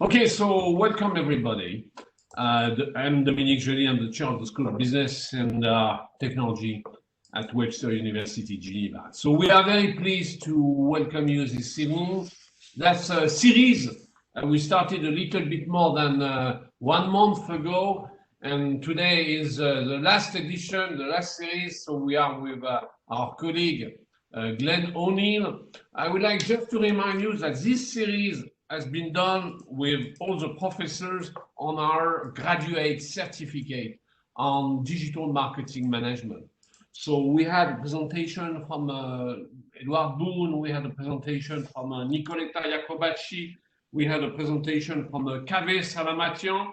Okay, so welcome everybody. I'm Dominique Joly, I'm the chair of the School of Business and Technology at Webster University, Geneva. So we are very pleased to welcome you this evening. That's a series we started a little bit more than 1 month ago, and today is the last edition, the last series. So we are with our colleague Glenn O'Neill. I would like just to remind you that this series has been done with all the professors on our graduate certificate on digital marketing management. So we had a presentation from Edward Boone, we had a presentation from Nicoletta Jacobacci, we had a presentation from Kaveh Salamatian,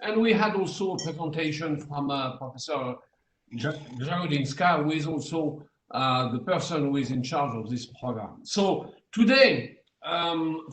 and we had also a presentation from Professor Jagodinska, who is also the person who is in charge of this program. So today,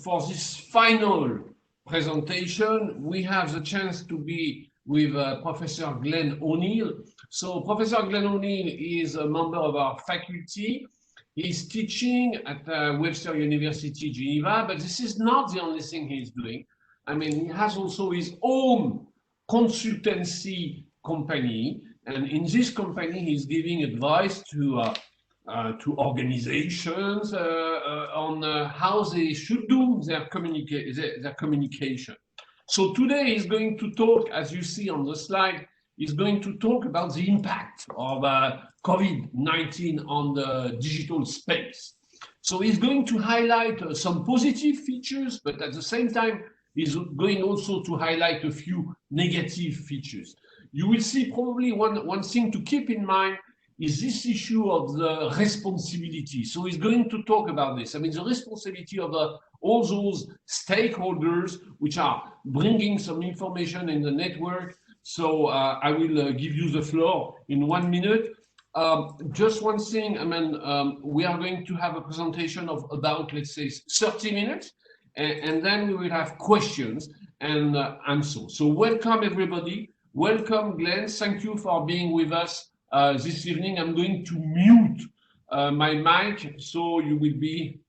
for this final presentation, we have the chance to be with Professor Glenn O'Neill. So Professor Glenn O'Neill is a member of our faculty. He's teaching at Webster University, Geneva, but this is not the only thing he's doing. I mean, he has also his own consultancy company, and in this company, he's giving advice to organizations on how they should do their communication. So today he's going to talk, as you see on the slide, he's going to talk about the impact of COVID-19 on the digital space. So he's going to highlight some positive features, but at the same time, he's going also to highlight a few negative features. You will see probably one thing to keep in mind is this issue of the responsibility. So he's going to talk about this. I mean, the responsibility of all those stakeholders which are bringing some information in the network. So I will give you the floor in 1 minute. Just one thing, I mean, we are going to have a presentation of about, let's say, 30 minutes, and then we will have questions and answers. So welcome, everybody. Welcome, Glenn. Thank you for being with us this evening. I'm going to mute my mic, so you will be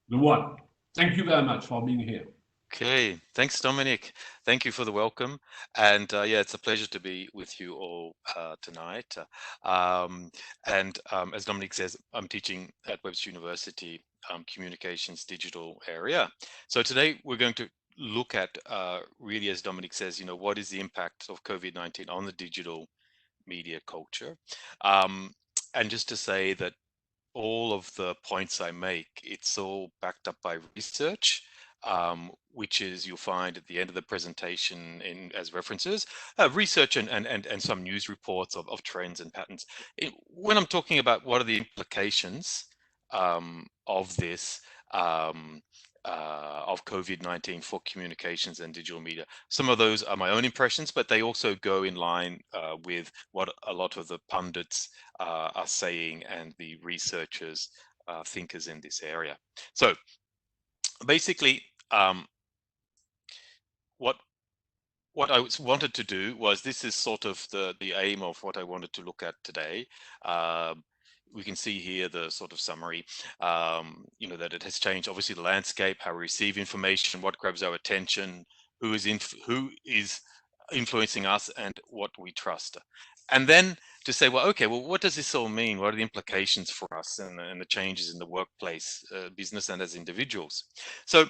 the one. Thank you very much for being here. Okay, thanks, Dominic. Thank you for the welcome. And yeah, it's a pleasure to be with you all tonight. As Dominic says, I'm teaching at Webster University Communications Digital area. So today we're going to look at really, as Dominic says, what is the impact of COVID-19 on the digital media culture? And just to say that all of the points I make, it's all backed up by research, which is you'll find at the end of the presentation as references, research and some news reports of trends and patterns. When I'm talking about what are the implications of this, of COVID-19 for communications and digital media. Some of those are my own impressions, but they also go in line with what a lot of the pundits are saying and the researchers, thinkers in this area. So basically, what I wanted to do was, this is sort of the aim of what I wanted to look at today. We can see here the sort of summary, that it has changed, obviously, the landscape, how we receive information, what grabs our attention, who is influencing us, and what we trust. And then to say, well, okay, well, what does this all mean? What are the implications for us and the changes in the workplace, business, and as individuals? So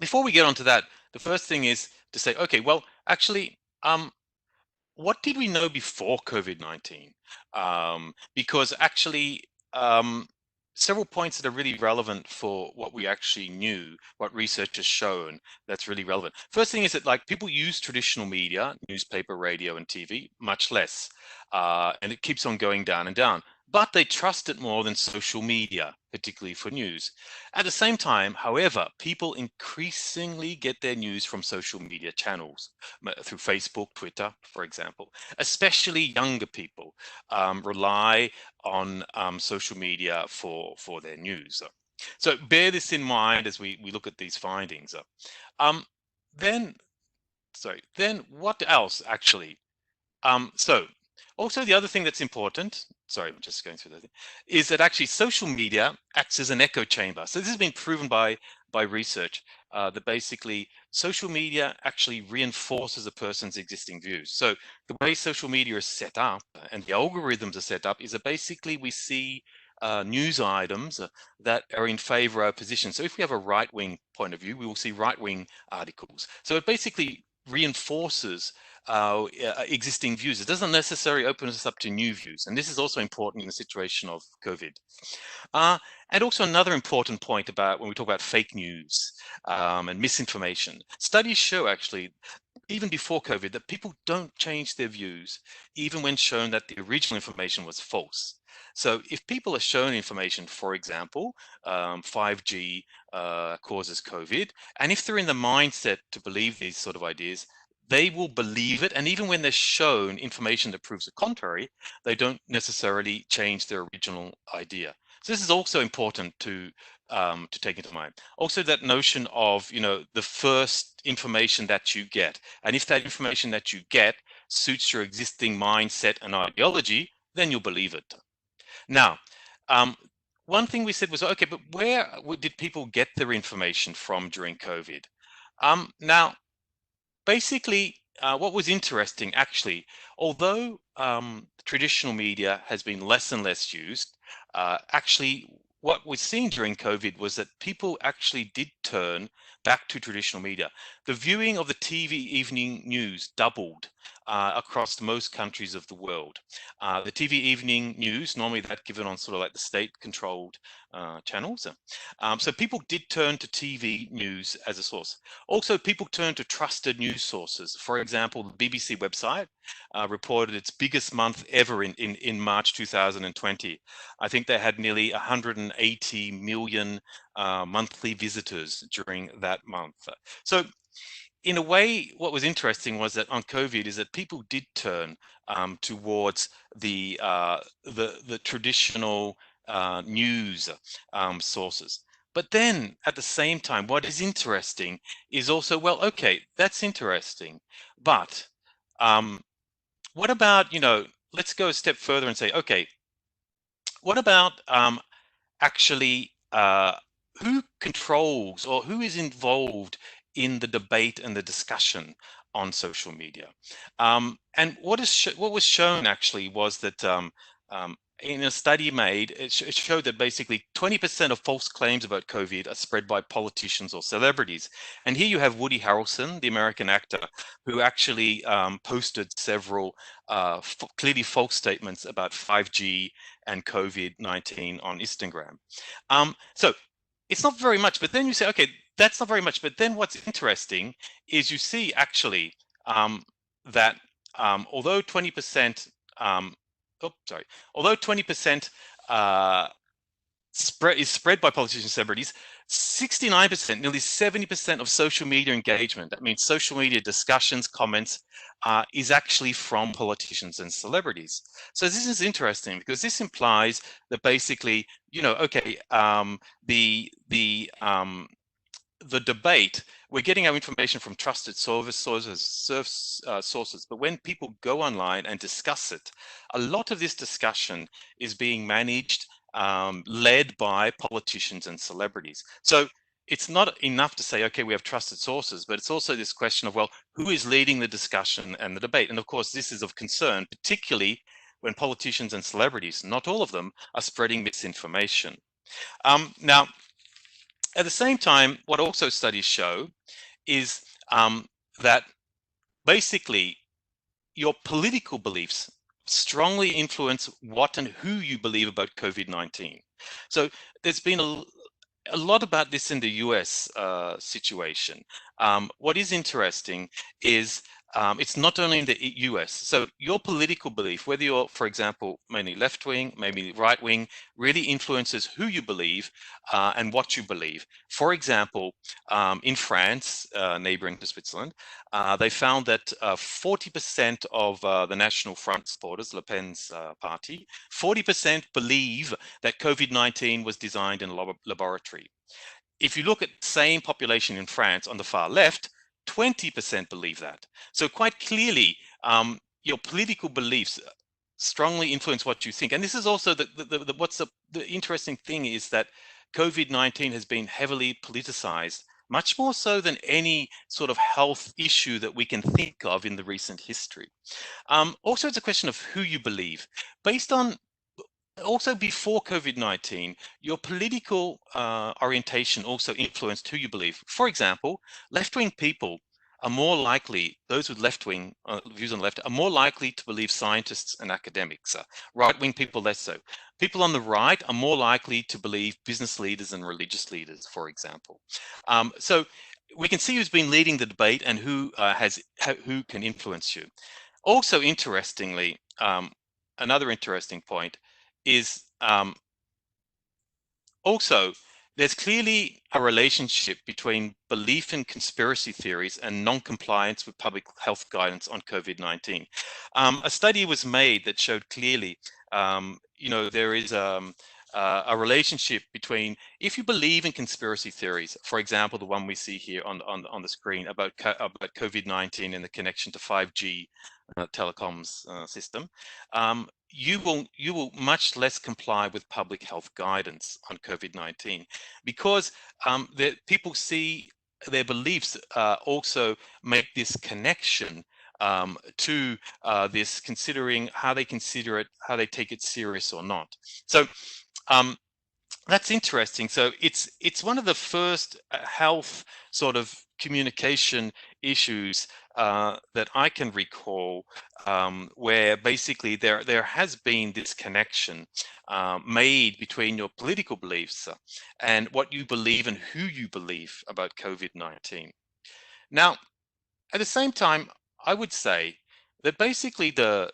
before we get onto that, the first thing is to say, okay, well, actually, what did we know before COVID-19? Because actually, several points that are really relevant for what we actually knew, what research has shown that's really relevant. First thing is that, like, people use traditional media, newspaper, radio, and TV, much less. And it keeps on going down and down. But they trust it more than social media, particularly for news. At the same time, however, people increasingly get their news from social media channels, through Facebook, Twitter, for example. Especially younger people rely on social media for their news. So bear this in mind as we look at these findings. Then what else, actually? So also, the other thing that's important, sorry, I'm just going through that, is that actually social media acts as an echo chamber. So this has been proven by by research that basically social media actually reinforces a person's existing views. So the way social media is set up and the algorithms are set up is that basically we see news items that are in favor of our position. So if we have a right-wing point of view, we will see right-wing articles. So it basically reinforces our existing views. It doesn't necessarily open us up to new views. And this is also important in the situation of COVID. And also another important point about when we talk about fake news and misinformation. Studies show actually, even before COVID, that people don't change their views, even when shown that the original information was false. So if people are shown information, for example, 5G causes COVID, and if they're in the mindset to believe these sort of ideas, they will believe it. And even when they're shown information that proves the contrary, they don't necessarily change their original idea. So this is also important to take into mind. Also, that notion of, you know, the first information that you get, and if that information that you get suits your existing mindset and ideology, then you'll believe it. Now, one thing we said was, okay, but where did people get their information from during COVID? Now, basically, what was interesting, actually, although traditional media has been less and less used, actually, what we're seeing during COVID was that people actually did turn back to traditional media. The viewing of the TV evening news doubled across most countries of the world. The TV evening news, normally that given on sort of like the state-controlled channels. So people did turn to TV news as a source. Also, people turn to trusted news sources. For example, the BBC website reported its biggest month ever in March 2020. I think they had nearly 180 million monthly visitors during that month. So in a way, what was interesting was that on COVID is that people did turn towards the traditional news sources. But then at the same time, what is interesting is also, well, okay, that's interesting, but what about, you know, let's go a step further and say, okay, what about actually who controls or who is involved in the debate and the discussion on social media? And what was shown actually was that in a study made, it showed that basically 20% of false claims about COVID are spread by politicians or celebrities. And here you have Woody Harrelson, the American actor, who actually posted several clearly false statements about 5G and COVID-19 on Instagram. So it's not very much, but then you say, okay, that's not very much. But then what's interesting is you see actually that although 20%, although 20% is spread by politicians and celebrities, 69%, nearly 70% of social media engagement, that means social media discussions, comments, is actually from politicians and celebrities. So this is interesting because this implies that basically, you know, okay, the debate, we're getting our information from trusted sources, but when people go online and discuss it, a lot of this discussion is being managed, led by politicians and celebrities. So it's not enough to say, okay, we have trusted sources, but it's also this question of, well, who is leading the discussion and the debate? And of course, this is of concern, particularly when politicians and celebrities, not all of them, are spreading misinformation. Now, at the same time, what also studies show is that basically your political beliefs strongly influence what and who you believe about COVID-19. So there's been a lot about this in the US situation. What is interesting is it's not only in the US. So your political belief, whether you're, for example, mainly left-wing, maybe right-wing, really influences who you believe and what you believe. For example, in France, neighboring to Switzerland, they found that 40% of the National Front supporters, Le Pen's party, 40% believe that COVID-19 was designed in a laboratory. If you look at the same population in France on the far left, 20% believe that. So quite clearly, your political beliefs strongly influence what you think. And this is also what's the interesting thing is that COVID-19 has been heavily politicized, much more so than any sort of health issue that we can think of in the recent history. Also, it's a question of who you believe. Based on also before COVID-19, your political orientation also influenced who you believe. For example, left-wing people are more likely, those with left-wing views on the left, are more likely to believe scientists and academics. Right-wing people less so. People on the right are more likely to believe business leaders and religious leaders, for example. So we can see who's been leading the debate and who can influence you. Also, interestingly, another interesting point is also there's clearly a relationship between belief in conspiracy theories and non-compliance with public health guidance on COVID-19. A study was made that showed clearly, there is a relationship between, if you believe in conspiracy theories, for example, the one we see here on the screen about COVID-19 and the connection to 5G telecoms system, you will much less comply with public health guidance on COVID-19 because people see their beliefs also make this connection to this, considering how they consider it, how they take it serious or not. So that's interesting. So it's one of the first health sort of communication issues that I can recall, where basically there has been this connection made between your political beliefs and what you believe and who you believe about COVID-19. Now, at the same time, I would say that basically the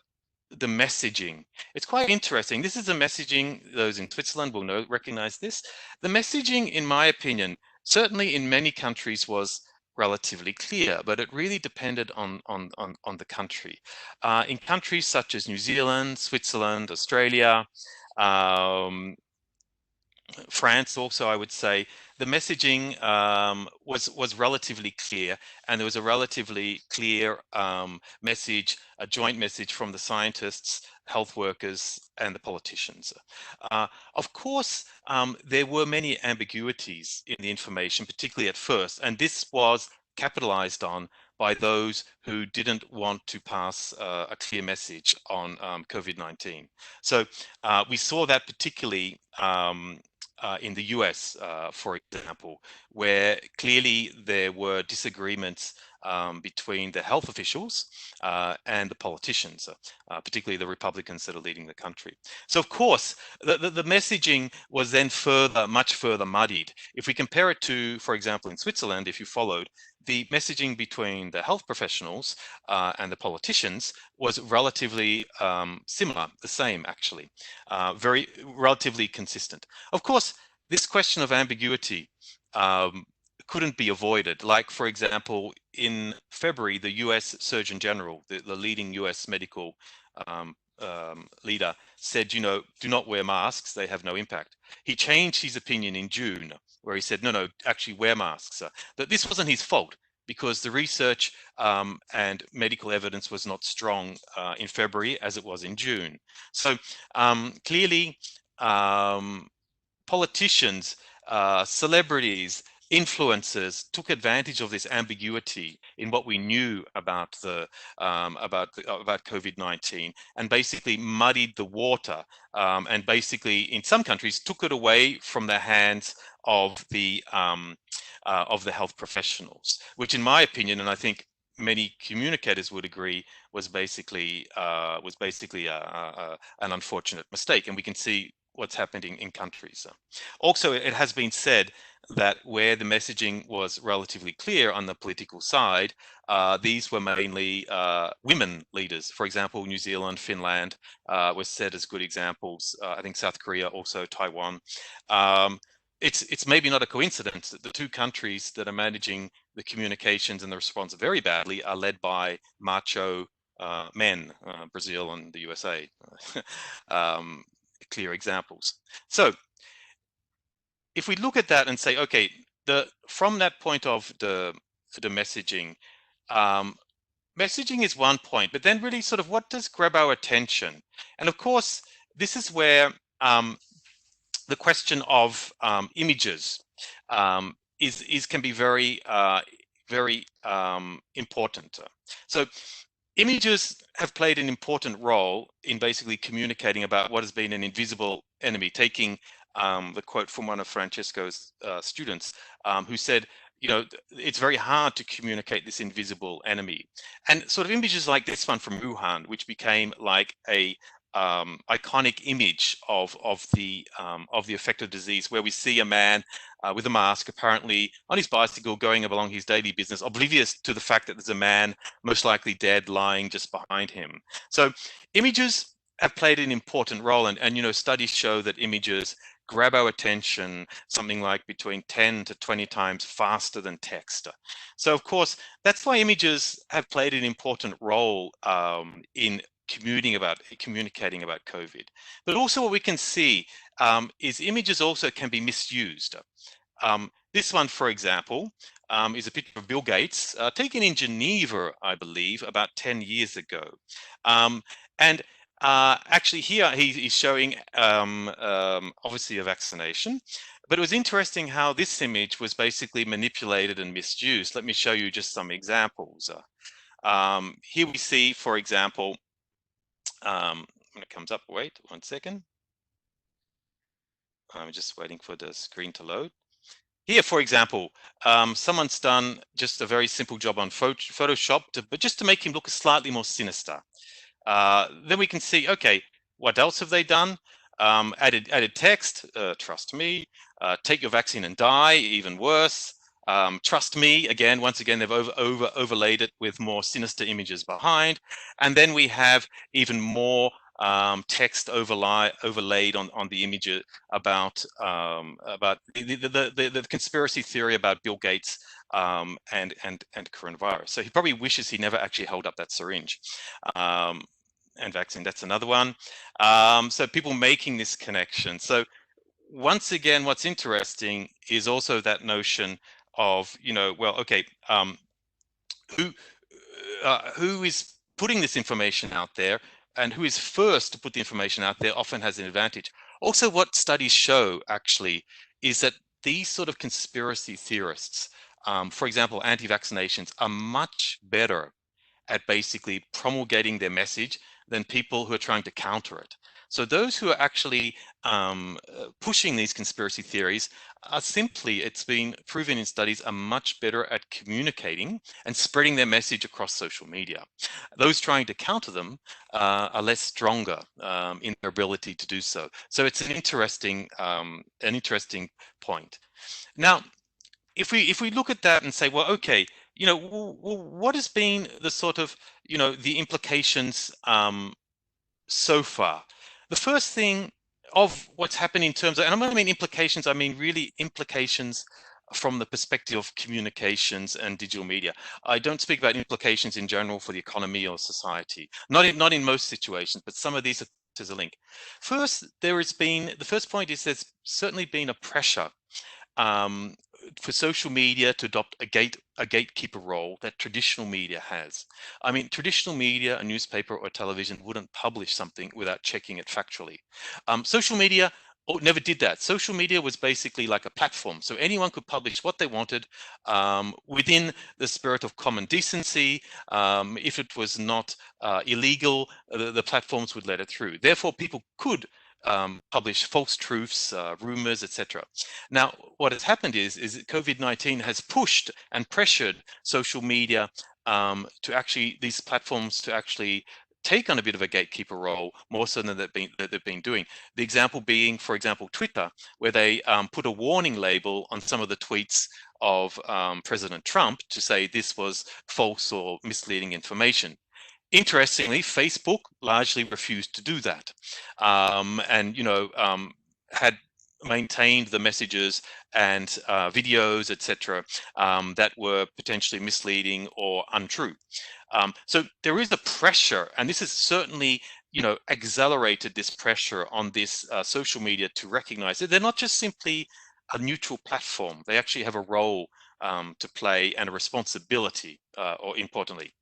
messaging, it's quite interesting. This is the messaging, those in Switzerland will recognize this. The messaging, in my opinion, certainly in many countries was relatively clear, but it really depended on the country. In countries such as New Zealand, Switzerland, Australia, France also, I would say, the messaging was relatively clear, and there was a relatively clear message, a joint message from the scientists, health workers, and the politicians. Of course, there were many ambiguities in the information, particularly at first, and this was capitalized on by those who didn't want to pass a clear message on COVID-19. So we saw that particularly in the US, for example, where clearly there were disagreements between the health officials and the politicians, particularly the Republicans that are leading the country. So of course, the messaging was then much further muddied. If we compare it to, for example, in Switzerland, if you followed, the messaging between the health professionals and the politicians was relatively similar, the same actually, very relatively consistent. Of course, this question of ambiguity couldn't be avoided. Like, for example, in February, the US Surgeon General, the leading US medical leader, said, do not wear masks, they have no impact. He changed his opinion in June, where he said, no, actually wear masks. That this wasn't his fault, because the research and medical evidence was not strong in February as it was in June. So clearly, politicians, celebrities, influencers took advantage of this ambiguity in what we knew about COVID-19 and basically muddied the water, and basically in some countries took it away from the hands of the health professionals, which in my opinion, and I think many communicators would agree, was basically an unfortunate mistake, and we can see what's happening in countries. Also, it has been said that where the messaging was relatively clear on the political side, these were mainly women leaders. For example, New Zealand, Finland were said as good examples. I think South Korea, also Taiwan. It's maybe not a coincidence that the two countries that are managing the communications and the response very badly are led by macho men, Brazil and the USA. Clear examples. So if we look at that and say, okay, from that point of the messaging, messaging is one point, but then really sort of what does grab our attention? And of course, this is where the question of images can be very important. So images have played an important role in basically communicating about what has been an invisible enemy, taking the quote from one of Francesco's students who said, you know, it's very hard to communicate this invisible enemy. And sort of images like this one from Wuhan, which became like a iconic image of the affected disease, where we see a man with a mask, apparently on his bicycle, going along his daily business, oblivious to the fact that there's a man most likely dead lying just behind him. So images have played an important role, and you know, studies show that images grab our attention something like between 10 to 20 times faster than text. So of course, that's why images have played an important role in communicating about COVID. But also what we can see is images also can be misused. This one, for example, is a picture of Bill Gates taken in Geneva, I believe, about 10 years ago. And actually here he's showing obviously a vaccination, but it was interesting how this image was basically manipulated and misused. Let me show you just some examples. Here we see, for example, when it comes up, wait 1 second. I'm just waiting for the screen to load. Here, for example, someone's done just a very simple job on Photoshop, but just to make him look slightly more sinister. Then we can see, okay, what else have they done? Added text, trust me, take your vaccine and die, even worse. Trust me, again, once again, they've overlaid it with more sinister images behind. And then we have even more text overlaid on the image about the conspiracy theory about Bill Gates and coronavirus. So he probably wishes he never actually held up that syringe. And vaccine, that's another one. So people making this connection. So once again, what's interesting is also that notion of, you know, well, okay, who is putting this information out there, and who is first to put the information out there often has an advantage. Also, what studies show actually is that these sort of conspiracy theorists, for example, anti-vaccinations, are much better at basically promulgating their message than people who are trying to counter it. So those who are actually pushing these conspiracy theories are simply, it's been proven in studies, are much better at communicating and spreading their message across social media. Those trying to counter them are less stronger in their ability to do so. So it's an interesting point. Now, if we look at that and say, well, okay, you know, what has been the sort of, you know, the implications so far? The first thing of what's happened in terms of, and I don't mean implications, I mean really implications from the perspective of communications and digital media. I don't speak about implications in general for the economy or society, not in most situations, but some of these there's a link. First, the first point is there's certainly been a pressure for social media to adopt a gatekeeper role that traditional media has. I mean, traditional media, a newspaper or television, wouldn't publish something without checking it factually. Social media never did that. Social media was basically like a platform, so anyone could publish what they wanted within the spirit of common decency. If it was not illegal, the platforms would let it through. Therefore, people could publish false truths, rumors, etc. Now, what has happened is that COVID-19 has pushed and pressured social media to actually, these platforms to actually take on a bit of a gatekeeper role, more so than they've been doing. The example being, for example, Twitter, where they put a warning label on some of the tweets of President Trump to say this was false or misleading information. Interestingly, Facebook largely refused to do that, and you know, had maintained the messages and videos, etc., that were potentially misleading or untrue. So there is a pressure, and this has certainly, you know, accelerated this pressure on this social media to recognize that they're not just simply a neutral platform. They actually have a role to play, and a responsibility, or importantly.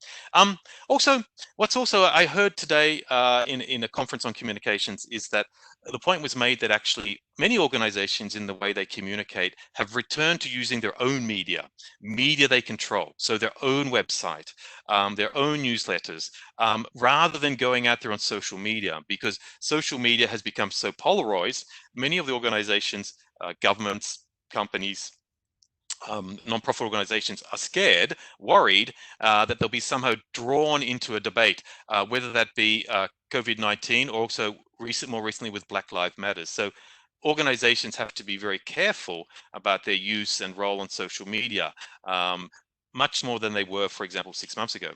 Also, what's also I heard today in a conference on communications is that the point was made that actually many organizations in the way they communicate have returned to using their own media they control, so their own website, their own newsletters, rather than going out there on social media, because social media has become so polarized. Many of the organizations, governments, companies, non-profit organizations are scared, worried that they'll be somehow drawn into a debate, whether that be COVID-19 or also more recently with Black Lives Matter. So organizations have to be very careful about their use and role on social media, much more than they were, for example, 6 months ago.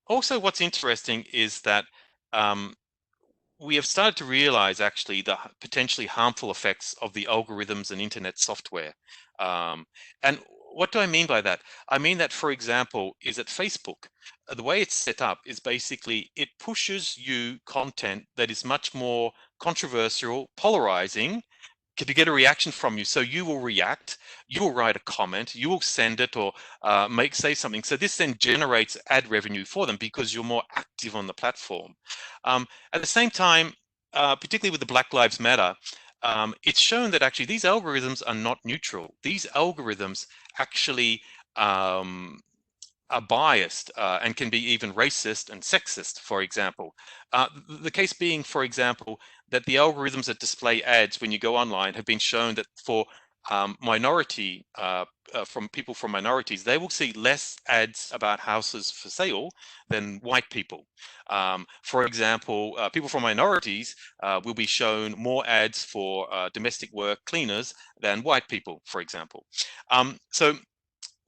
Also, what's interesting is that we have started to realize actually the potentially harmful effects of the algorithms and internet software. And what do I mean by that? I mean that, for example, is that Facebook, the way it's set up is basically it pushes you content that is much more controversial, polarizing, to get a reaction from you. So you will react, you will write a comment, you will send it, or say something. So this then generates ad revenue for them because you're more active on the platform. At the same time, particularly with the Black Lives Matter, it's shown that actually these algorithms are not neutral. These algorithms actually are biased and can be even racist and sexist, for example. The case being, for example, that the algorithms that display ads when you go online have been shown that for from people from minorities, they will see less ads about houses for sale than white people. For example, people from minorities will be shown more ads for domestic work cleaners than white people, for example. So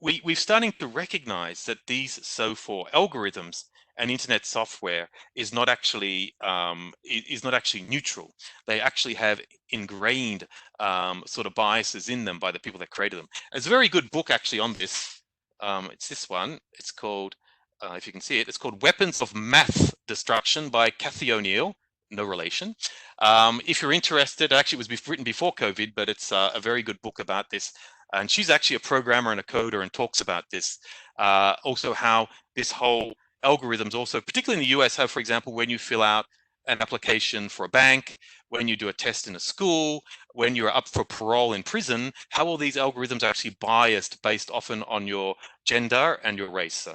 we're starting to recognize that these for algorithms and internet software is not actually neutral. They actually have ingrained sort of biases in them by the people that created them. There's a very good book actually on this. It's this one. It's called, if you can see it, it's called Weapons of Math Destruction by Cathy O'Neill. No relation. If you're interested, actually it was written before COVID, but it's a very good book about this. And she's actually a programmer and a coder and talks about this. Also how this whole algorithms also, particularly in the US, how, for example, when you fill out an application for a bank, when you do a test in a school, when you're up for parole in prison, how all these algorithms are actually biased based often on your gender and your race.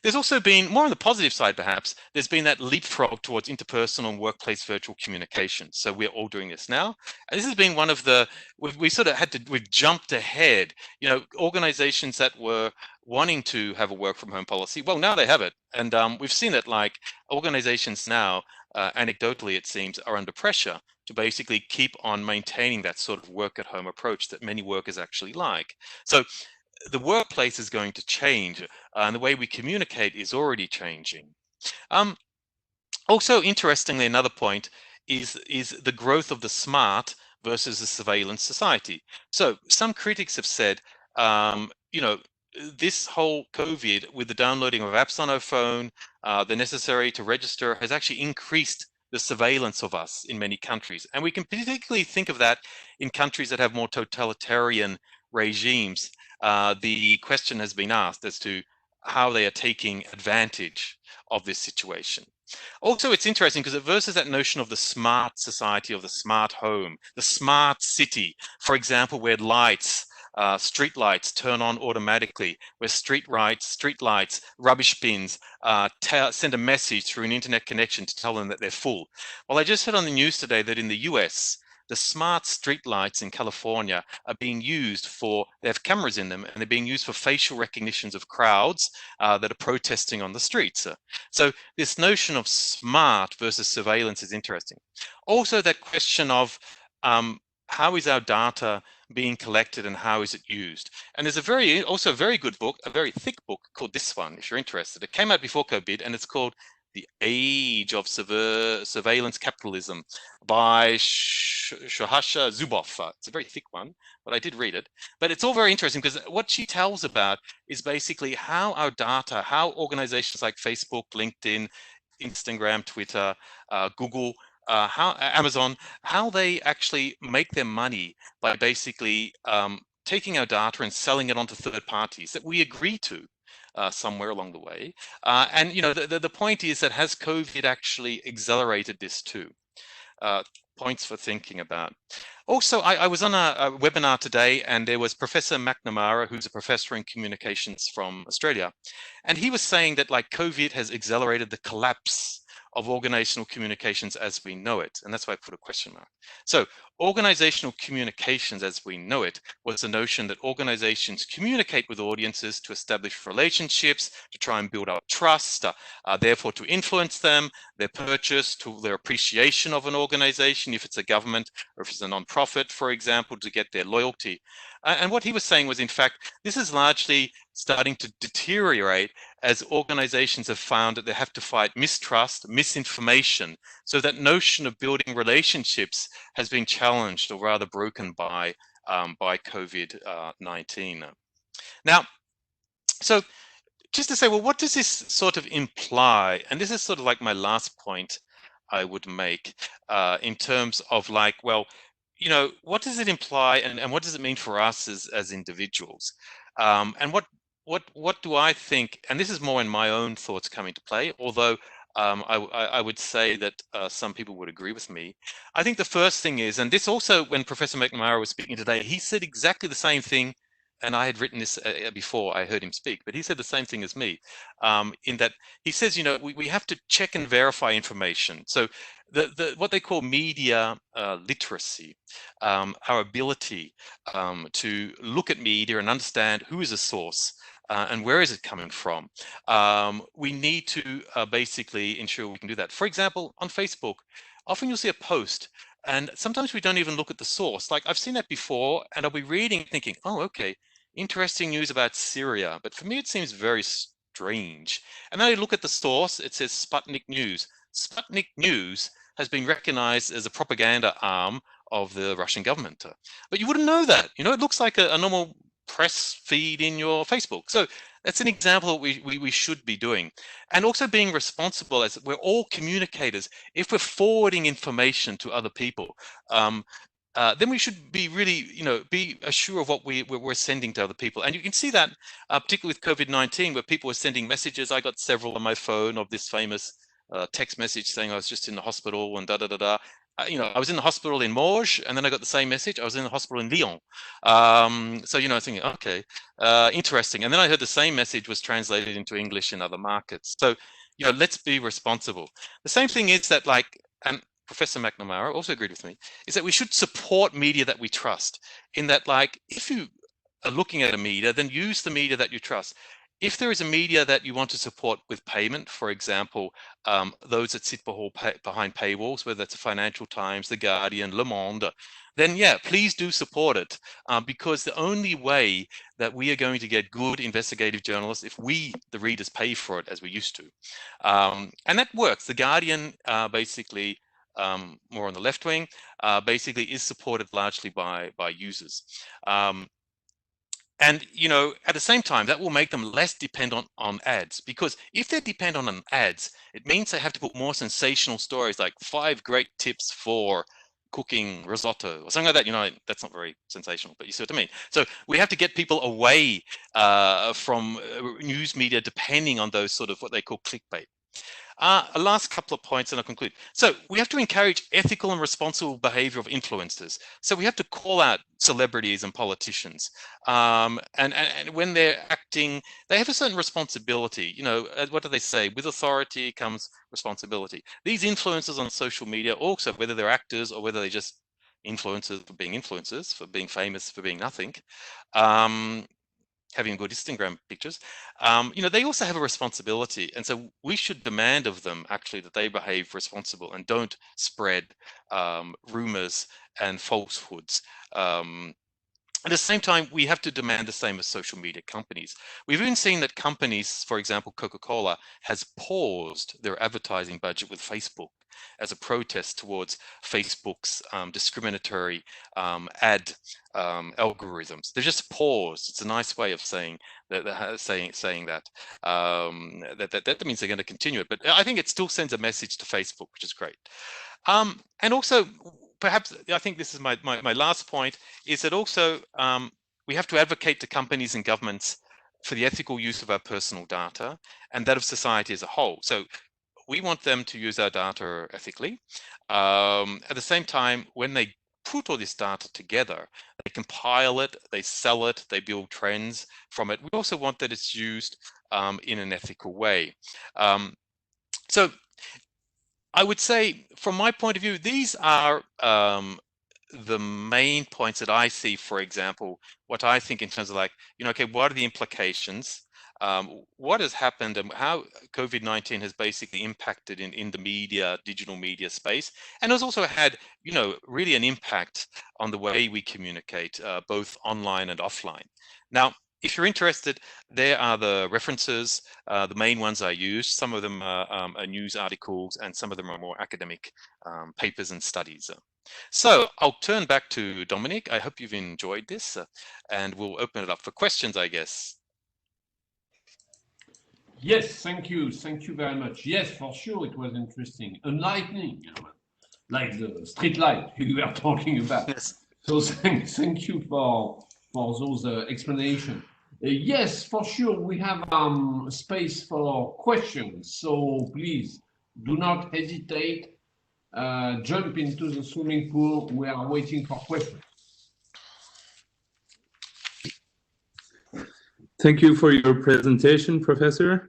There's also been, more on the positive side perhaps, there's been that leapfrog towards interpersonal and workplace virtual communication. So we're all doing this now. And this has been one of the, we've jumped ahead. You know, organizations that were wanting to have a work from home policy, well, now they have it. And we've seen that like organizations now, anecdotally it seems, are under pressure to basically keep on maintaining that sort of work at home approach that many workers actually like. So the workplace is going to change, and the way we communicate is already changing. Also, interestingly, another point is the growth of the smart versus the surveillance society. So some critics have said, you know, this whole COVID with the downloading of apps on our phone, the necessary to register, has actually increased the surveillance of us in many countries. And we can particularly think of that in countries that have more totalitarian regimes. The question has been asked as to how they are taking advantage of this situation. Also, it's interesting because it versus that notion of the smart society, of the smart home, the smart city, for example, where lights, street lights turn on automatically, where street lights, rubbish bins send a message through an internet connection to tell them that they're full. Well, I just heard on the news today that in the US, the smart street lights in California are being used for, they have cameras in them, and they're being used for facial recognitions of crowds that are protesting on the streets. So this notion of smart versus surveillance is interesting. Also, that question of how is our data being collected and how is it used? And there's also a very good book, a very thick book called this one, if you're interested. It came out before COVID, and it's called The Age of Surveillance Capitalism by Shohasha Zuboff. It's a very thick one, but I did read it. But it's all very interesting because what she tells about is basically how our data, how organizations like Facebook, LinkedIn, Instagram, Twitter, Google, how Amazon, how they actually make their money by basically taking our data and selling it onto third parties that we agree to somewhere along the way. And the point is that has COVID actually accelerated this too? Points for thinking about. Also, I was on a webinar today, and there was Professor McNamara, who's a professor in communications from Australia, and he was saying that like COVID has accelerated the collapse of organizational communications as we know it, and that's why I put a question mark. So organizational communications as we know it was the notion that organizations communicate with audiences to establish relationships, to try and build up trust, therefore to influence them, their purchase, to their appreciation of an organization, if it's a government or if it's a non-profit, for example, to get their loyalty. And what he was saying was, in fact, this is largely starting to deteriorate as organizations have found that they have to fight mistrust, misinformation. So that notion of building relationships has been challenged, or rather broken by COVID-19. Now, so just to say, well, what does this sort of imply? And this is sort of like my last point I would make in terms of like, well, what does it imply, and what does it mean for us as individuals? And what do I think? And this is more in my own thoughts coming to play, although I would say that some people would agree with me. I think the first thing is, and this also, when Professor McNamara was speaking today, he said exactly the same thing, and I had written this before I heard him speak, but he said the same thing as me, in that he says, we have to check and verify information. So what they call media literacy, our ability to look at media and understand who is a source, and where is it coming from? We need to basically ensure we can do that. For example, on Facebook, often you'll see a post, and sometimes we don't even look at the source. Like I've seen that before, and I'll be reading thinking, oh, okay, interesting news about Syria. But for me, it seems very strange. And then I look at the source, it says Sputnik News. Sputnik News has been recognized as a propaganda arm of the Russian government. But you wouldn't know that. It looks like a normal press feed in your Facebook. So that's an example we should be doing. And also being responsible, as we're all communicators. If we're forwarding information to other people, then we should be really, be assured of what we're sending to other people. And you can see that, particularly with COVID-19, where people were sending messages. I got several on my phone of this famous text message saying I was just in the hospital and da-da-da-da. I was in the hospital in Morges, and then I got the same message. I was in the hospital in Lyon. So, thinking, okay, interesting. And then I heard the same message was translated into English in other markets. So, let's be responsible. The same thing is that, and Professor McNamara also agreed with me, is that we should support media that we trust. In that, if you are looking at a media, then use the media that you trust. If there is a media that you want to support with payment, for example, those that sit behind paywalls, whether that's the Financial Times, The Guardian, Le Monde, then yeah, please do support it, because the only way that we are going to get good investigative journalists if we, the readers, pay for it as we used to. And that works. The Guardian basically, more on the left wing, basically is supported largely by users. And, at the same time, that will make them less dependent on ads, because if they're dependent on ads, it means they have to put more sensational stories like 5 great tips for cooking risotto or something like that. That's not very sensational, but you see what I mean. So we have to get people away from news media depending on those sort of what they call clickbait. A last couple of points and I'll conclude. So we have to encourage ethical and responsible behavior of influencers. So we have to call out celebrities and politicians. And when they're acting, they have a certain responsibility. What do they say? With authority comes responsibility. These influencers on social media also, whether they're actors or whether they're just influencers for being influencers, for being famous, for being nothing, having good Instagram pictures, they also have a responsibility. And so we should demand of them actually that they behave responsible and don't spread rumors and falsehoods. At the same time, we have to demand the same as social media companies. We've even seen that companies, for example, Coca-Cola, has paused their advertising budget with Facebook as a protest towards Facebook's discriminatory ad algorithms. They're just paused. It's a nice way of saying that. That means they're going to continue it, but I think it still sends a message to Facebook, which is great. And also, perhaps I think this is my last point, is that also we have to advocate to companies and governments for the ethical use of our personal data and that of society as a whole. So we want them to use our data ethically. At the same time, when they put all this data together, they compile it, they sell it, they build trends from it. We also want that it's used in an ethical way. So I would say, from my point of view, these are the main points that I see. For example, what I think in terms of like, okay, what are the implications? What has happened and how COVID-19 has basically impacted in the media, digital media space, and has also had, really an impact on the way we communicate, both online and offline. Now, if you're interested, there are the references, the main ones I use. Some of them are news articles, and some of them are more academic papers and studies. So I'll turn back to Dominic. I hope you've enjoyed this, and we'll open it up for questions, I guess. Yes, thank you. Thank you very much. Yes, for sure, it was interesting. Enlightening, like the street light you were talking about. Yes. So thank you for those explanations. Yes, for sure, we have space for questions. So please do not hesitate. Jump into the swimming pool. We are waiting for questions. Thank you for your presentation, Professor.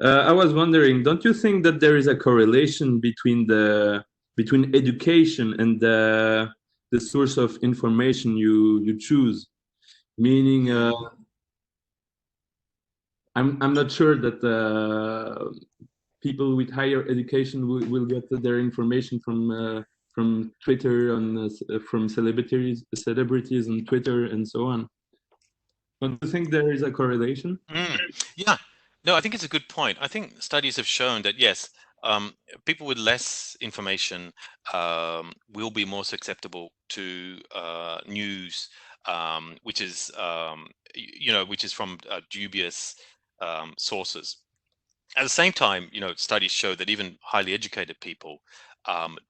I was wondering, don't you think that there is a correlation between education and the source of information you choose? Meaning, I'm not sure that people with higher education will get their information from Twitter, from celebrities on Twitter and so on. Don't you think there is a correlation? Yeah, no, I think it's a good point. I think studies have shown that, yes, people with less information will be more susceptible to news, which is, which is from dubious sources. At the same time, studies show that even highly educated people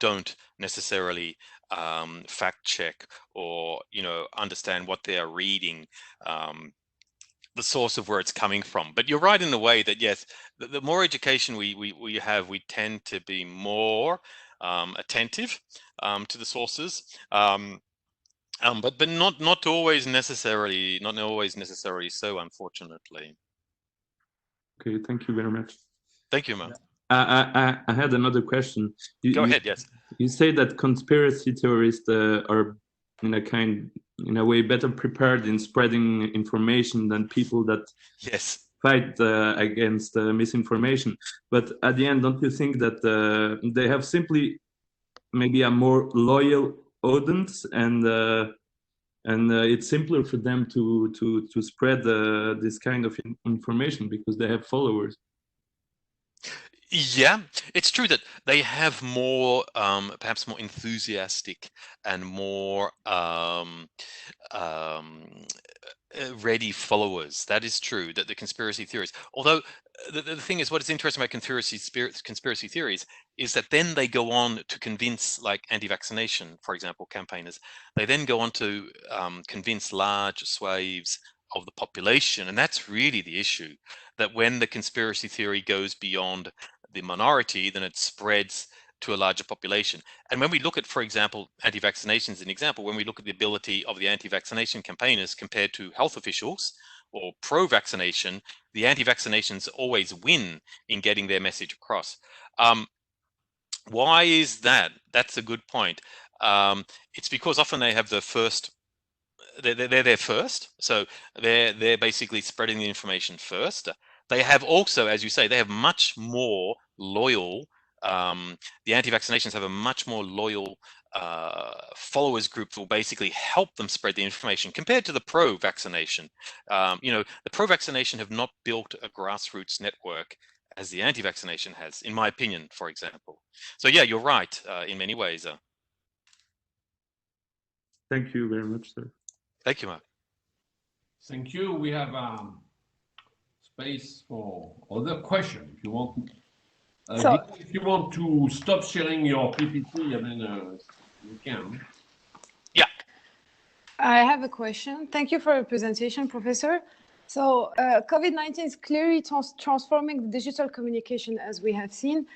don't necessarily fact check or understand what they are reading, the source of where it's coming from. But you're right in the way that, yes, the more education we have, we tend to be more attentive to the sources, but not always necessarily so, unfortunately. Okay, thank you very much. Thank you, Mo. I had another question. Go ahead. Yes. You say that conspiracy theorists are in a way better prepared in spreading information than people that fight against misinformation. But at the end, don't you think that they have simply maybe a more loyal audience, and it's simpler for them to spread this kind of information because they have followers? Yeah, it's true that they have more, perhaps more enthusiastic and more ready followers. That is true, that the conspiracy theories. Although the thing is, what is interesting about conspiracy theories is that then they go on to convince, like anti-vaccination, for example, campaigners. They then go on to convince large swathes of the population, and that's really the issue. That when the conspiracy theory goes beyond the minority, then it spreads to a larger population. And when we look at, for example, anti-vaccination as an example, when we look at the ability of the anti-vaccination campaigners compared to health officials or pro-vaccination, the anti-vaccinations always win in getting their message across. Why is that? That's a good point. It's because often they have the first, they're there first, so they're basically spreading the information first. They have also, as you say, they have much more loyal, the anti-vaccinations have a much more loyal followers group that will basically help them spread the information compared to the pro-vaccination. The pro-vaccination have not built a grassroots network as the anti-vaccination has, in my opinion, for example. So yeah, you're right in many ways. Thank you very much, sir. Thank you, Mark. Thank you. We have space for other questions if you want. If you want to stop sharing your PPT, I mean, you can. Yeah. I have a question. Thank you for your presentation, Professor. So COVID-19 is clearly transforming the digital communication, as we have seen.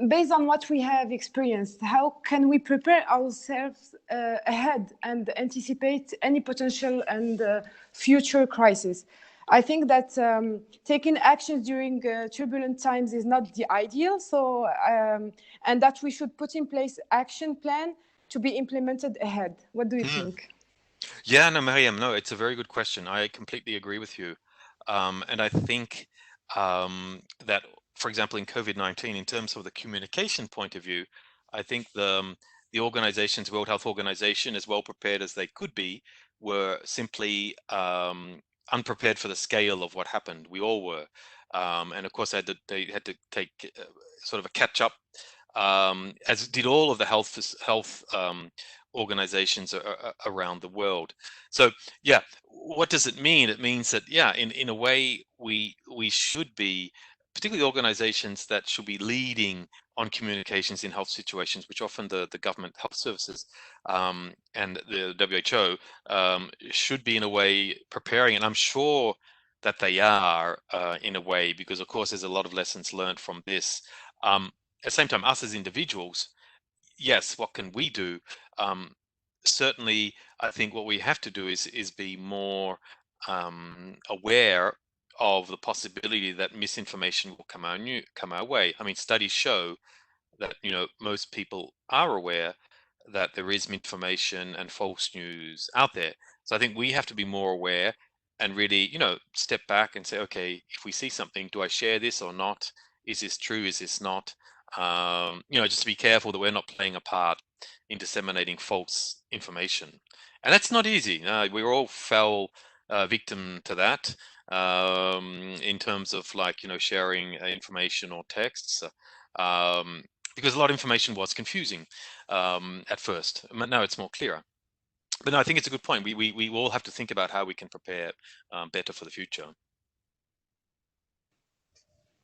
Based on what we have experienced, how can we prepare ourselves ahead and anticipate any potential and future crisis? I think that taking actions during turbulent times is not the ideal. So, and that we should put in place action plan to be implemented ahead. What do you think? Yeah, no, Mariam, no, it's a very good question. I completely agree with you. And I think that, for example, in COVID-19, in terms of the communication point of view, I think the organizations, World Health Organization, as well prepared as they could be, were simply unprepared for the scale of what happened. We all were. And of course, they had to take sort of a catch up, as did all of the health organizations around the world. So yeah, what does it mean? It means that, yeah, in a way, we should be, particularly organizations that should be leading on communications in health situations, which often the government health services and the WHO should be in a way preparing, and I'm sure that they are in a way, because of course there's a lot of lessons learned from this. At the same time, us as individuals, yes, what can we do? Certainly, I think what we have to do is be more aware of the possibility that misinformation will come our way. I mean, studies show that, you know, most people are aware that there is misinformation and false news out there. So I think we have to be more aware and really, you know, step back and say, okay, if we see something, do I share this or not? Is this true? Is this not? You know, just to be careful that we're not playing a part in disseminating false information. And that's not easy. We all fell victim to that in terms of, like, you know, sharing information or texts. Because a lot of information was confusing at first. Now it's more clearer. But no, I think it's a good point. We all have to think about how we can prepare better for the future.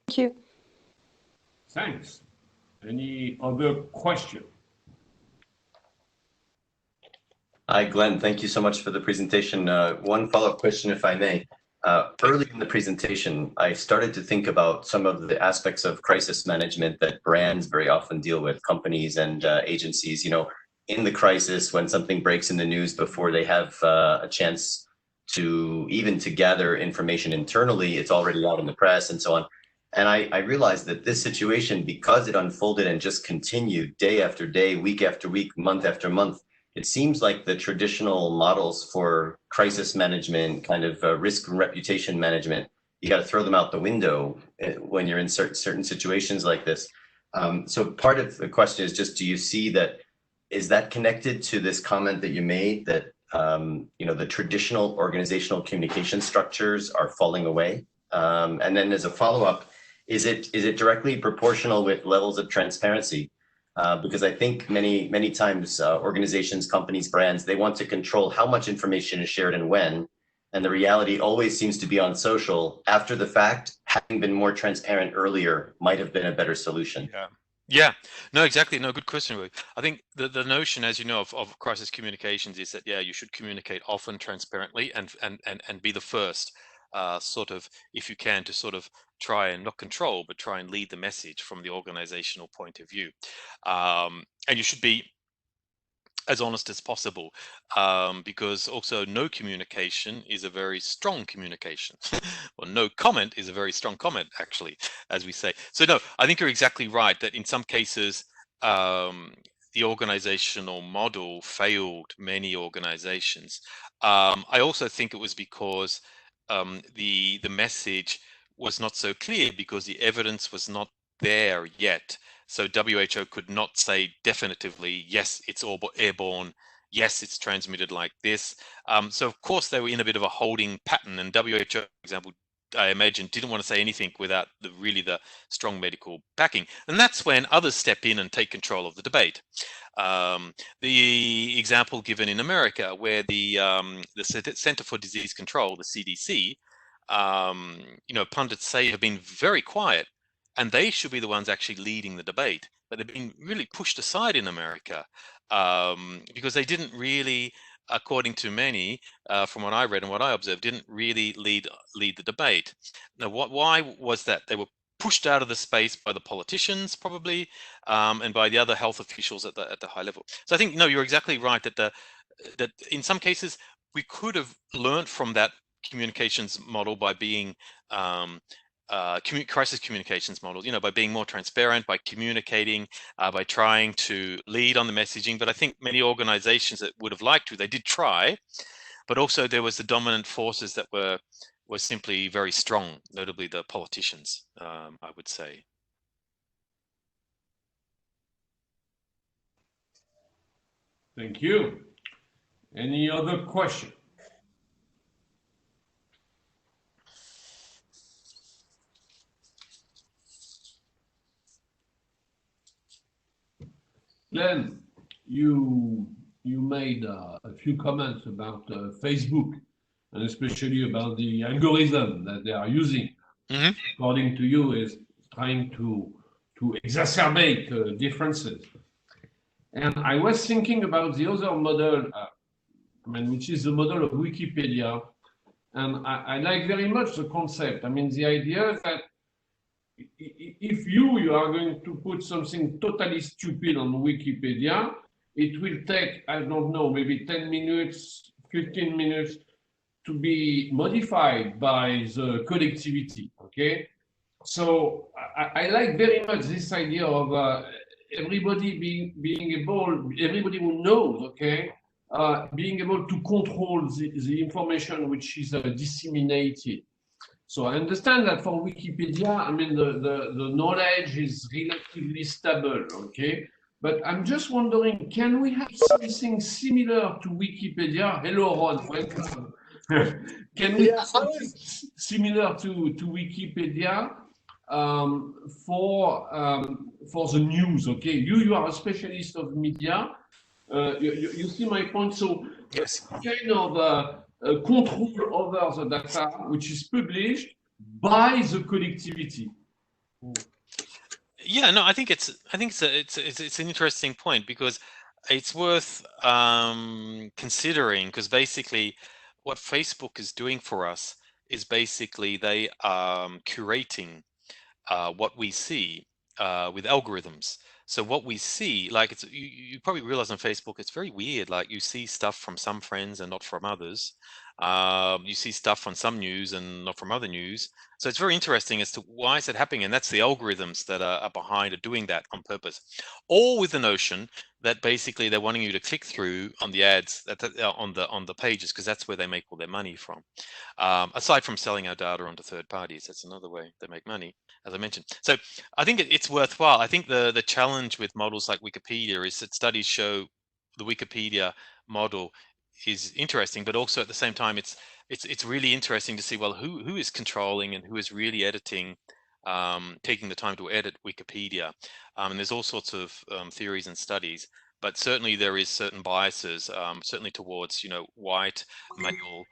Thank you. Thanks. Any other question? Hi, Glenn. Thank you so much for the presentation. One follow-up question, if I may. Early in the presentation, I started to think about some of the aspects of crisis management that brands very often deal with, companies and agencies. You know, in the crisis, when something breaks in the news before they have a chance to even to gather information internally, it's already out in the press and so on. And I realized that this situation, because it unfolded and just continued day after day, week after week, month after month, it seems like the traditional models for crisis management, kind of risk and reputation management, you got to throw them out the window when you're in certain situations like this. So part of the question is just, do you see that, is that connected to this comment that you made that, you know, the traditional organizational communication structures are falling away? And then as a follow-up, is it directly proportional with levels of transparency? Because I think many times organizations, companies, brands, they want to control how much information is shared and when, and the reality always seems to be on social. After the fact, having been more transparent earlier might have been a better solution. Yeah, no, exactly. No, good question, Roy. I think the notion, as you know, of crisis communications is that, yeah, you should communicate often, transparently, and be the first, sort of, if you can, to sort of try and not control, but try and lead the message from the organizational point of view. And you should be as honest as possible, because also no communication is a very strong communication. Well, no comment is a very strong comment, actually, as we say. So no, I think you're exactly right that in some cases, the organizational model failed many organizations. I also think it was because the message was not so clear, because the evidence was not there yet. So WHO could not say definitively, yes, it's all airborne, yes, it's transmitted like this. So of course they were in a bit of a holding pattern, and WHO, for example, I imagine, didn't want to say anything without the strong medical backing. And that's when others step in and take control of the debate. The example given in America, where the Center for Disease Control, the CDC, you know, pundits say have been very quiet, and they should be the ones actually leading the debate, but they've been really pushed aside in America because they didn't really according to many, from what I read and what I observed, didn't really lead the debate. Now, why was that? They were pushed out of the space by the politicians, probably, and by the other health officials at the high level. So I think, no, you're exactly right that that in some cases we could have learned from that communications model by being crisis communications model, by being more transparent, by communicating, by trying to lead on the messaging. But I think many organizations that would have liked to, they did try, but also there was the dominant forces that were simply very strong, notably the politicians, I would say. Thank you. Any other question? Glenn, you made a few comments about Facebook, and especially about the algorithm that they are using. Mm-hmm. According to you, is trying to exacerbate differences. And I was thinking about the other model, which is the model of Wikipedia, and I like very much the concept. The idea that if you are going to put something totally stupid on Wikipedia, it will take, I don't know, maybe 10 minutes, 15 minutes to be modified by the collectivity, okay? So I like very much this idea of everybody being able, everybody who knows, okay, being able to control the information which is disseminated. So I understand that for Wikipedia, the knowledge is relatively stable, okay? But I'm just wondering, can we have something similar to Wikipedia? Hello, Ron, welcome. Can we have something similar to Wikipedia for the news, okay? You are a specialist of media. You see my point? So yes, kind of control over the data which is published by the collectivity. Yeah, no, I think it's an interesting point, because it's worth considering, because basically what Facebook is doing for us is basically they are curating what we see with algorithms. So what we see, like you probably realize on Facebook, it's very weird. Like you see stuff from some friends and not from others. You see stuff on some news and not from other news. So it's very interesting as to why is it happening, and that's the algorithms that are behind doing that on purpose, all with the notion that basically they're wanting you to click through on the ads on the pages, because that's where they make all their money from. Aside from selling our data onto third parties, that's another way they make money, as I mentioned. So I think it's worthwhile. I think the challenge with models like Wikipedia is that studies show the Wikipedia model is interesting, but also at the same time, it's really interesting to see, well, who is controlling and who is really editing, taking the time to edit Wikipedia. And there's all sorts of theories and studies, but certainly there is certain biases, certainly towards, white male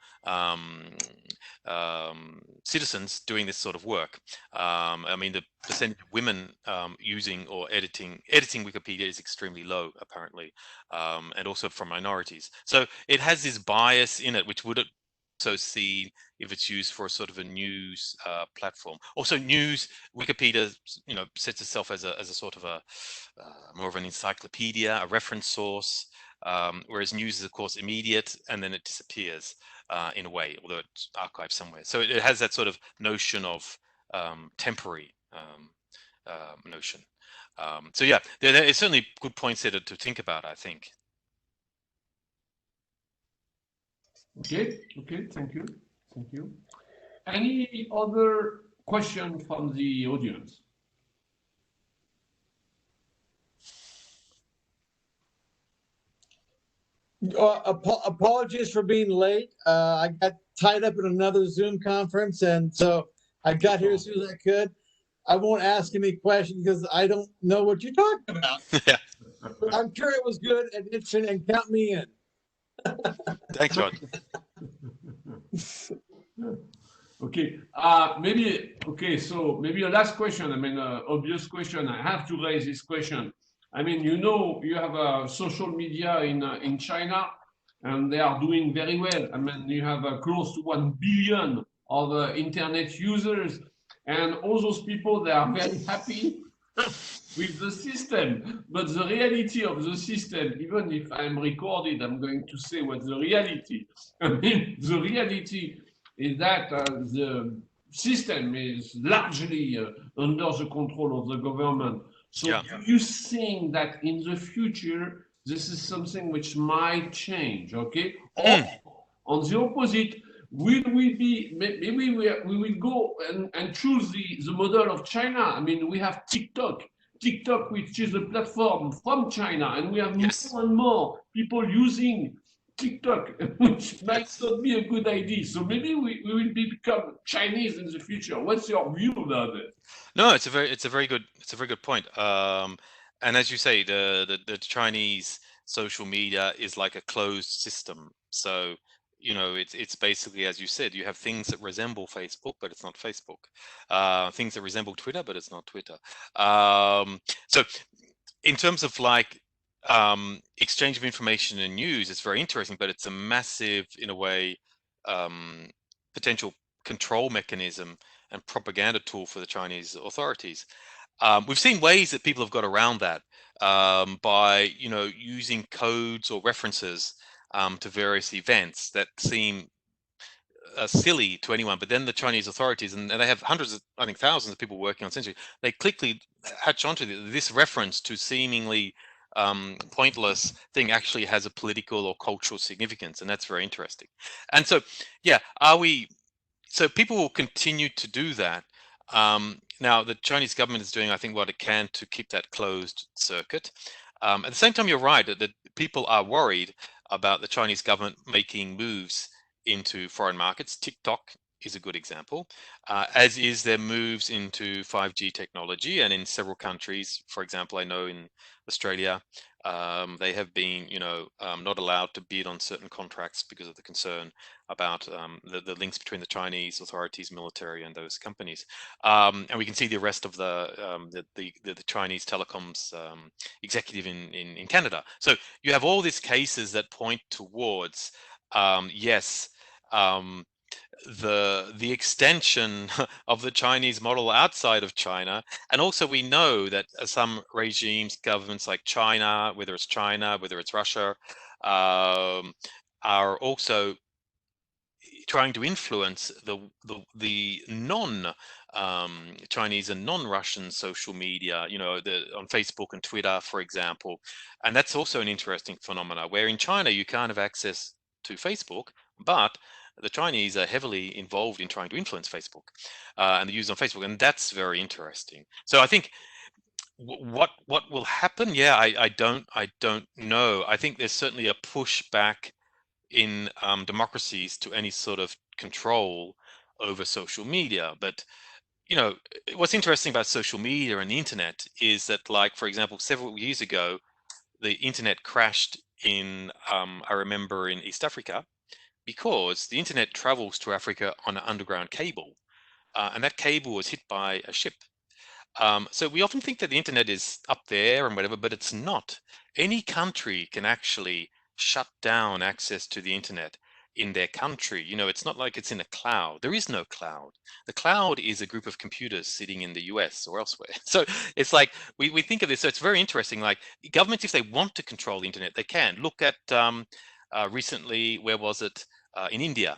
citizens doing this sort of work. The percentage of women using or editing Wikipedia is extremely low, apparently, and also from minorities. So it has this bias in it, which would also see if it's used for a sort of a news platform. Also, Wikipedia, sets itself as a sort of a more of an encyclopedia, a reference source, whereas news is, of course, immediate, and then it disappears in a way, although it's archived somewhere. So it has that sort of notion of temporary notion. So yeah, there is certainly good points there to think about, I think. Okay, thank you. Any other question from the audience? Apologies for being late. I got tied up in another Zoom conference, and so I got here as soon as I could. I won't ask any questions because I don't know what you're talking about. Yeah. I'm sure it was good and interesting, and count me in. Thanks, Rod. Okay, so maybe a last question, obvious question. I have to raise this question. You have a social media in China, and they are doing very well. I mean, you have close to 1 billion of internet users, and all those people, they are very happy with the system. But the reality of the system, even if I'm recorded, I'm going to say what the reality. I mean, the reality is that the system is largely under the control of the government. So do you think that in the future, this is something which might change, okay? Or on the opposite, maybe we will go and choose the model of China. I mean, we have TikTok, which is a platform from China, and we have more and more people using TikTok, which might not be a good idea. So maybe we will become Chinese in the future. What's your view about it? No, it's a very good point. And as you say, the Chinese social media is like a closed system. So, you know, it's basically, as you said, you have things that resemble Facebook, but it's not Facebook. Things that resemble Twitter, but it's not Twitter. So in terms of like exchange of information and news, it's very interesting, but it's a massive, in a way, potential control mechanism and propaganda tool for the Chinese authorities. We've seen ways that people have got around that by, you know, using codes or references to various events that seem silly to anyone, but then the Chinese authorities, and they have hundreds of, I think thousands of people working on censorship, they quickly hatch onto this reference to seemingly pointless thing actually has a political or cultural significance, and that's very interesting. And so, yeah, so people will continue to do that. Now, the Chinese government is doing, I think, what it can to keep that closed circuit. At the same time, you're right that people are worried about the Chinese government making moves into foreign markets. TikTok is a good example, as is their moves into 5G technology. And in several countries, for example, I know in Australia, they have been, you know, not allowed to bid on certain contracts because of the concern about the links between the Chinese authorities, military, and those companies. And we can see the arrest of the Chinese telecoms executive in Canada. So you have all these cases that point towards, yes, the extension of the Chinese model outside of China. And also we know that some regimes, governments like China, whether it's Russia, are also trying to influence the non Chinese and non-Russian social media, you know, on Facebook and Twitter, for example. And that's also an interesting phenomena, where in China you can't have access to Facebook, but the Chinese are heavily involved in trying to influence Facebook and the use on Facebook, and that's very interesting. So I think what will happen? Yeah, I don't know. I think there's certainly a pushback in democracies to any sort of control over social media. But, you know, what's interesting about social media and the internet is that, like, for example, several years ago, the internet crashed in, I remember, in East Africa, because the internet travels to Africa on an underground cable, and that cable was hit by a ship. So we often think that the internet is up there and whatever, but it's not. Any country can actually shut down access to the internet in their country. You know, it's not like it's in a cloud. There is no cloud. The cloud is a group of computers sitting in the US or elsewhere. So it's like we think of this. So it's very interesting. Like, governments, if they want to control the internet, they can. Look at recently, where was it? In India,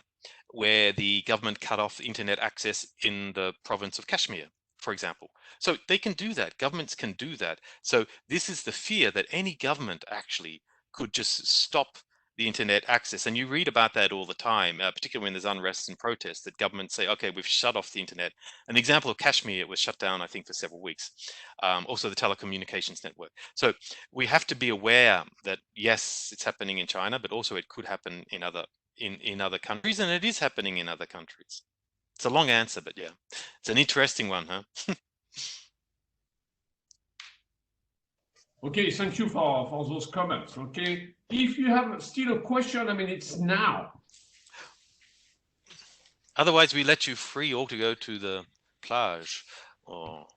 where the government cut off internet access in the province of Kashmir, for example. So they can do that. Governments can do that. So this is the fear, that any government actually could just stop the internet access. And you read about that all the time, particularly when there's unrest and protests, that governments say, okay, we've shut off the internet. An example of Kashmir, it was shut down, I think, for several weeks. Also the telecommunications network. So we have to be aware that, yes, it's happening in China, but also it could happen in other countries, and it is happening in other countries. It's a long answer, but yeah, it's an interesting one, huh? Okay, thank you for those comments. Okay, if you have still a question, I mean, it's now. Otherwise, we let you free all to go to the plage. Or...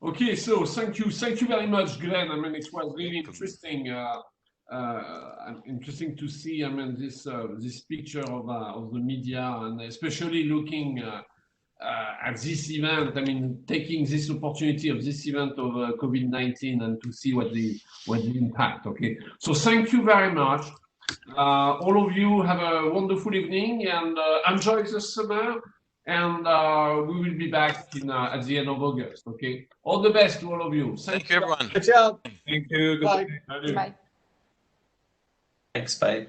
Okay, so thank you very much, Glenn. I mean, it was really interesting. Interesting to see. I mean, this picture of the media, and especially looking at this event. I mean, taking this opportunity of this event of COVID-19 and to see what the impact. Okay, so thank you very much. All of you have a wonderful evening and enjoy the summer. And we will be back at the end of August. Okay. All the best to all of you. Thank you, everyone. Good job. Thank you. Bye. Bye. Thanks, bye.